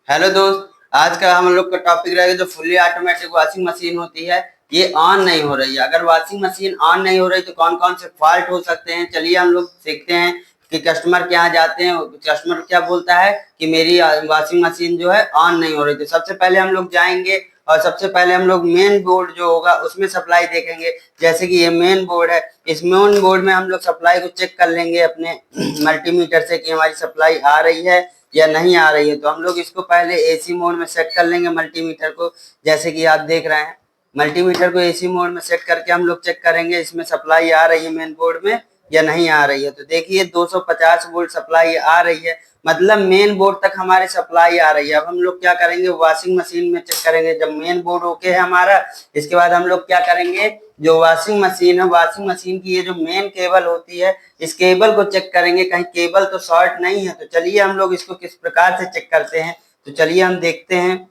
Hello दोस्त, आज का हम लोग का टॉपिक रहेगा जो फुल्ली ऑटोमेटिक वॉशिंग मशीन होती है ये ऑन नहीं हो रही है। अगर वॉशिंग मशीन ऑन नहीं हो रही तो कौन कौन से फॉल्ट हो सकते हैं, चलिए हम लोग सीखते हैं कि कस्टमर के यहाँ जाते हैं, कस्टमर क्या बोलता है कि मेरी वॉशिंग मशीन जो है ऑन नहीं हो रही। तो सबसे पहले हम लोग जाएंगे और सबसे पहले हम लोग मेन बोर्ड जो होगा उसमें सप्लाई देखेंगे। जैसे कि ये मेन बोर्ड है, इस मेन बोर्ड में हम लोग सप्लाई को चेक कर लेंगे अपने मल्टीमीटर से कि हमारी सप्लाई आ रही है या नहीं आ रही है। तो हम लोग इसको पहले एसी मोड में सेट कर लेंगे मल्टीमीटर को। जैसे कि आप देख रहे हैं मल्टीमीटर को एसी मोड में सेट करके हम लोग चेक करेंगे इसमें सप्लाई आ रही है मेन बोर्ड में या नहीं आ रही है। तो देखिए 250 वोल्ट सप्लाई आ रही है, मतलब मेन बोर्ड तक हमारे सप्लाई आ रही है। अब हम लोग क्या करेंगे, वॉशिंग मशीन में चेक करेंगे। जब मेन बोर्ड ओके है हमारा, इसके बाद हम लोग क्या करेंगे, जो वॉशिंग मशीन है, वॉशिंग मशीन की ये जो मेन केबल होती है, इस केबल को चेक करेंगे कहीं केबल तो शॉर्ट नहीं है। तो चलिए हम लोग इसको किस प्रकार से चेक करते हैं, तो चलिए हम देखते हैं।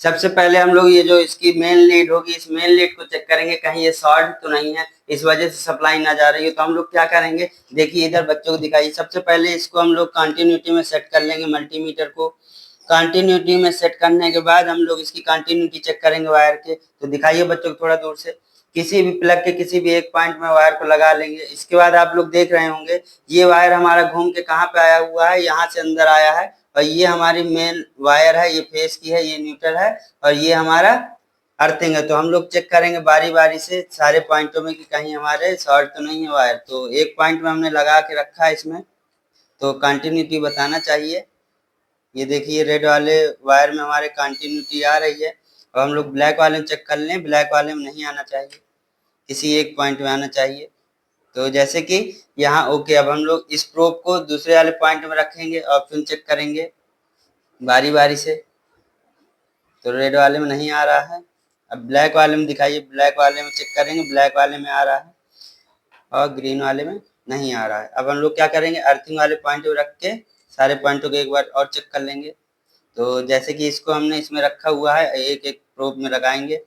सबसे पहले हम लोग ये जो इसकी मेन लीड होगी, इस मेन लीड को चेक करेंगे कहीं ये शॉर्ट तो नहीं है, इस वजह से सप्लाई ना जा रही है। तो हम लोग क्या करेंगे, देखिए इधर बच्चों को दिखाइए। सबसे पहले इसको हम लोग कंटिन्यूटी में सेट कर लेंगे मल्टीमीटर को। कंटिन्यूटी में सेट करने के बाद हम लोग इसकी कंटिन्यूटी चेक करेंगे वायर के। तो दिखाइए बच्चों को थोड़ा दूर से, किसी भी प्लग के किसी भी एक पॉइंट में वायर को लगा लेंगे। इसके बाद आप लोग देख रहे होंगे ये वायर हमारा घूम के कहाँ पे आया हुआ है, यहाँ से अंदर आया है। और ये हमारी मेन वायर है, ये फेस की है, ये न्यूट्रल है, और ये हमारा अर्थिंग है। तो हम लोग चेक करेंगे बारी बारी से सारे पॉइंटों में कि कहीं हमारे शॉर्ट तो नहीं है वायर। तो एक पॉइंट में हमने लगा के रखा है इसमें, तो कंटिन्यूटी बताना चाहिए। ये देखिए रेड वाले वायर में हमारे कंटिन्यूटी आ रही है। और हम लोग ब्लैक वाले में चेक कर लें, ब्लैक वाले में नहीं आना चाहिए, किसी एक पॉइंट में आना चाहिए। तो जैसे कि यहाँ ओके। अब हम लोग इस प्रोब को दूसरे वाले पॉइंट में रखेंगे और फिर चेक करेंगे बारी बारी से। तो रेड वाले में नहीं आ रहा है, अब ब्लैक वाले में दिखाइए, ब्लैक वाले में चेक करेंगे, ब्लैक वाले में आ रहा है और ग्रीन वाले में नहीं आ रहा है। अब हम लोग क्या करेंगे, अर्थिंग वाले पॉइंट को रख के सारे पॉइंटों को एक बार और चेक कर लेंगे। तो जैसे कि इसको हमने इसमें रखा हुआ है, एक एक प्रोब में लगाएंगे,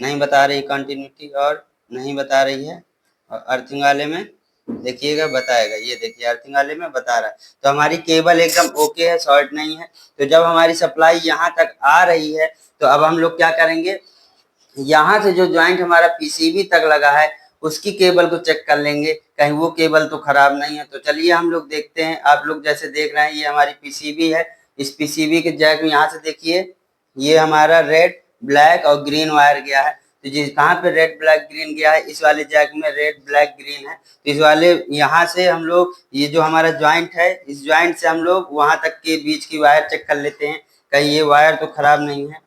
नहीं बता रही कंटिन्यूटी और नहीं बता रही है। और अर्थिंग वाले में देखिएगा बताएगा, ये देखिए अर्थिंग वाले में बता रहा है। तो हमारी केबल एकदम ओके है, शॉर्ट नहीं है। तो जब हमारी सप्लाई यहाँ तक आ रही है तो अब हम लोग क्या करेंगे, यहाँ से जो ज्वाइंट हमारा पीसीबी तक लगा है उसकी केबल को चेक कर लेंगे कहीं वो केबल तो खराब नहीं है। तो चलिए हम लोग देखते हैं। आप लोग जैसे देख रहे हैं ये हमारी पीसीबी है, इस पीसीबी के जैक में यहाँ से देखिए ये हमारा रेड ब्लैक और ग्रीन वायर गया है। तो जिस कहाँ पे रेड ब्लैक ग्रीन गया है, इस वाले जैक में रेड ब्लैक ग्रीन है। तो इस वाले यहाँ से हम लोग ये जो हमारा ज्वाइंट है, इस ज्वाइंट से हम लोग वहां तक के बीच की वायर चेक कर लेते हैं कहीं ये वायर तो खराब नहीं है।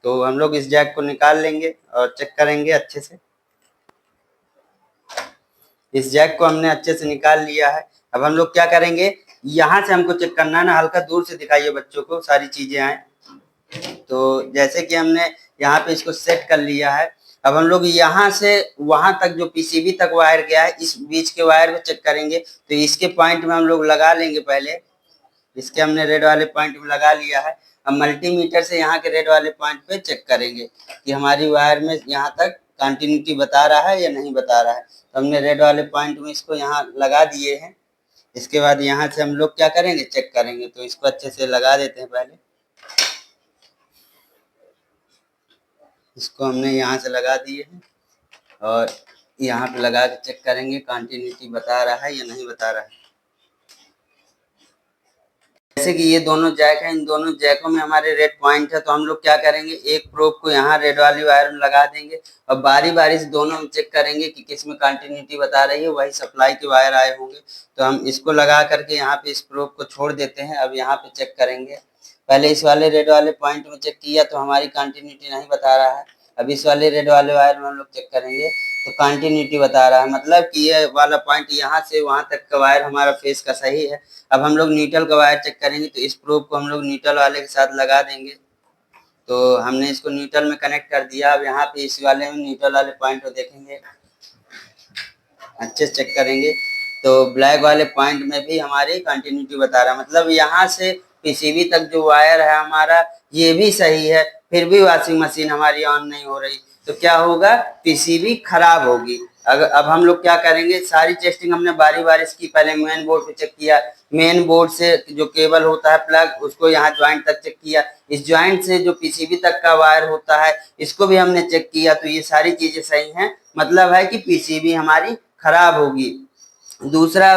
तो हम लोग इस जैक को निकाल लेंगे और चेक करेंगे अच्छे से। इस जैक को हमने अच्छे से निकाल लिया है। अब हम लोग क्या करेंगे, यहाँ से हमको चेक करना है ना, हल्का दूर से दिखाइए बच्चों को सारी चीजें आए। तो जैसे कि हमने यहाँ पे इसको सेट कर लिया है, अब हम लोग यहाँ से वहां तक जो पीसीबी तक वायर गया है, इस बीच के वायर को चेक करेंगे। तो इसके पॉइंट में हम लोग लगा लेंगे पहले, इसके हमने रेड वाले पॉइंट में लगा लिया है। अब मल्टीमीटर से यहाँ के रेड वाले पॉइंट पे चेक करेंगे कि हमारी वायर में यहाँ तक कंटिन्यूटी बता रहा है या नहीं बता रहा है। तो हमने रेड वाले पॉइंट में इसको यहाँ लगा दिए हैं। इसके बाद यहाँ से हम लोग क्या करेंगे, चेक करेंगे। तो इसको अच्छे से लगा देते हैं पहले, इसको हमने यहाँ से लगा दिए हैं और यहाँ पे लगा के चेक करेंगे कंटिन्यूटी बता रहा है या नहीं बता रहा है। जैसे कि ये दोनों जैक हैं, इन दोनों जैकों में हमारे रेड पॉइंट है। तो हम लोग क्या करेंगे, एक प्रोब को यहाँ रेड वाली वायर में लगा देंगे और बारी बारी से दोनों में चेक करेंगे कि किस में कंटिन्यूटी बता रही है, वही सप्लाई के वायर आए होंगे। तो हम इसको लगा करके यहाँ पे इस प्रोब को छोड़ देते हैं। अब यहाँ पे चेक करेंगे, पहले इस वाले रेड वाले पॉइंट में चेक किया तो हमारी कंटिन्यूटी नहीं बता रहा है। अब इस वाले रेड वाले वायर में हम लोग चेक करेंगे तो कंटिन्यूटी बता रहा है, मतलब कि ये वाला पॉइंट यहाँ से वहां तक का वायर हमारा फेस का सही है। अब हम लोग न्यूट्रल का वायर चेक करेंगे, तो इस प्रोब को हम लोग न्यूट्रल वाले के साथ लगा देंगे। तो हमने इसको न्यूट्रल में कनेक्ट कर दिया। अब यहाँ पे इस वाले में न्यूट्रल वाले पॉइंट को देखेंगे, अच्छे से चेक करेंगे। तो ब्लैक वाले पॉइंट में भी हमारी कंटिन्यूटी बता रहा है, मतलब यहाँ से पीसीबी तक जो वायर है हमारा ये भी सही है, फिर भी वॉशिंग मशीन हमारी ऑन नहीं हो रही। तो क्या होगा, पीसीबी खराब होगी। अब हम लोग क्या करेंगे, सारी टेस्टिंग हमने बारी बारी इसकी पहले मेन बोर्ड पे चेक किया, मेन बोर्ड से जो केबल होता है प्लग उसको यहाँ ज्वाइंट तक चेक किया, इस ज्वाइंट से जो पीसीबी तक का वायर होता है इसको भी हमने चेक किया, तो ये सारी चीजें सही हैं, मतलब है कि पीसीबी हमारी खराब होगी। दूसरा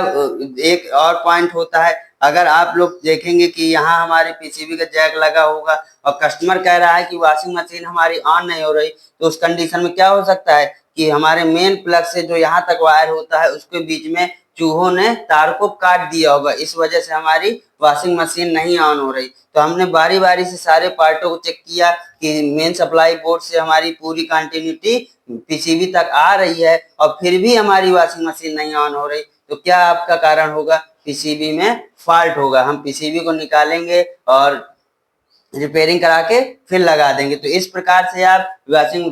एक और पॉइंट होता है, अगर आप लोग देखेंगे कि यहाँ हमारे पीसीबी का जैक लगा होगा और कस्टमर कह रहा है कि वॉशिंग मशीन हमारी ऑन नहीं हो रही, तो उस कंडीशन में क्या हो सकता है कि हमारे मेन प्लग से जो यहाँ तक वायर होता है उसके बीच में चूहों ने तार को काट दिया होगा, इस वजह से हमारी वॉशिंग मशीन नहीं ऑन हो रही। तो हमने बारी बारी से सारे पार्टों को चेक किया कि मेन सप्लाई बोर्ड से हमारी पूरी कंटिन्यूटी पीसीबी तक आ रही है और फिर भी हमारी वॉशिंग मशीन नहीं ऑन हो रही, तो क्या आपका कारण होगा, पीसीबी में फॉल्ट होगा। हम पीसीबी को निकालेंगे और रिपेयरिंग करा के फिर लगा देंगे। तो इस प्रकार से आप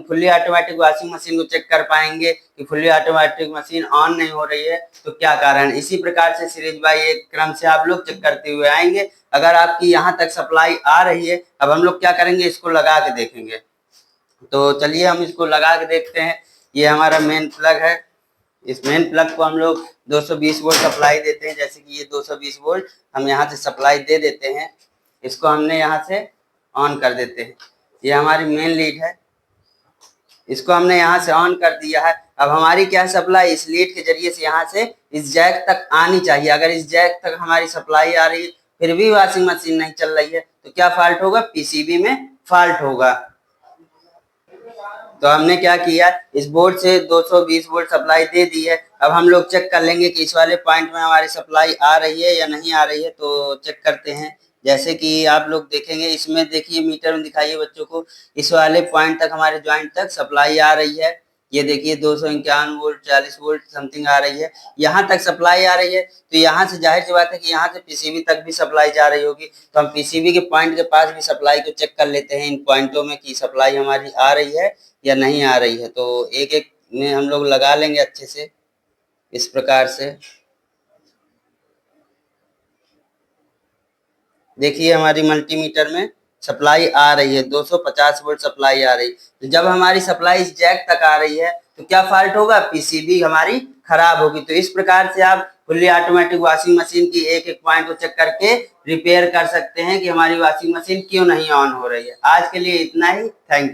फुल्ली ऑटोमेटिक वॉशिंग मशीन को चेक कर पाएंगे कि फुल्ली ऑटोमेटिक मशीन ऑन नहीं हो रही है तो क्या कारण। इसी प्रकार से सीरीज बाय एक क्रम से आप लोग चेक करते हुए आएंगे। अगर आपकी यहाँ तक सप्लाई आ रही है, अब हम लोग क्या करेंगे, इसको लगा के देखेंगे। तो चलिए हम इसको लगा के देखते हैं। ये हमारा मेन प्लग है, इस मेन प्लग को हम लोग 220 वोल्ट सप्लाई देते हैं, जैसे कि ये 220 वोल्ट हम यहाँ से सप्लाई दे देते हैं। इसको हमने यहाँ से ऑन कर देते हैं, ये हमारी मेन लीड है, इसको हमने यहाँ से ऑन कर दिया है। अब हमारी क्या सप्लाई इस लीड के जरिए से यहाँ से इस जैक तक आनी चाहिए। अगर इस जैक तक हमारी सप्लाई आ रही है फिर भी वॉशिंग मशीन नहीं चल रही है तो क्या फॉल्ट होगा, पीसीबी में फॉल्ट होगा। तो हमने क्या किया, इस बोर्ड से 220 वोल्ट सप्लाई दे दी है। अब हम लोग चेक कर लेंगे कि इस वाले पॉइंट में हमारी सप्लाई आ रही है या नहीं आ रही है। तो चेक करते हैं, जैसे कि आप लोग देखेंगे इसमें, देखिए मीटर में दिखाइए बच्चों को, इस वाले पॉइंट तक हमारे ज्वाइंट तक सप्लाई आ रही है। ये देखिए 251 वोल्ट 40 वोल्ट समथिंग आ रही है, यहाँ तक सप्लाई आ रही है। तो यहाँ से जाहिर सी बात है कि यहाँ से पीसीबी तक भी सप्लाई जा रही होगी। तो हम पीसीबी के पॉइंट के पास भी सप्लाई को चेक कर लेते हैं इन पॉइंटों में कि सप्लाई हमारी आ रही है या नहीं आ रही है। तो एक एक में हम लोग लगा लेंगे अच्छे से इस प्रकार से। देखिए हमारी मल्टीमीटर में सप्लाई आ रही है, 250 वोल्ट सप्लाई आ रही है। तो जब हमारी सप्लाई इस जैक तक आ रही है तो क्या फॉल्ट होगा, पीसीबी हमारी खराब होगी। तो इस प्रकार से आप फुल्ली ऑटोमेटिक वॉशिंग मशीन की एक एक पॉइंट को चेक करके रिपेयर कर सकते हैं कि हमारी वॉशिंग मशीन क्यों नहीं ऑन हो रही है। आज के लिए इतना ही, थैंक यू।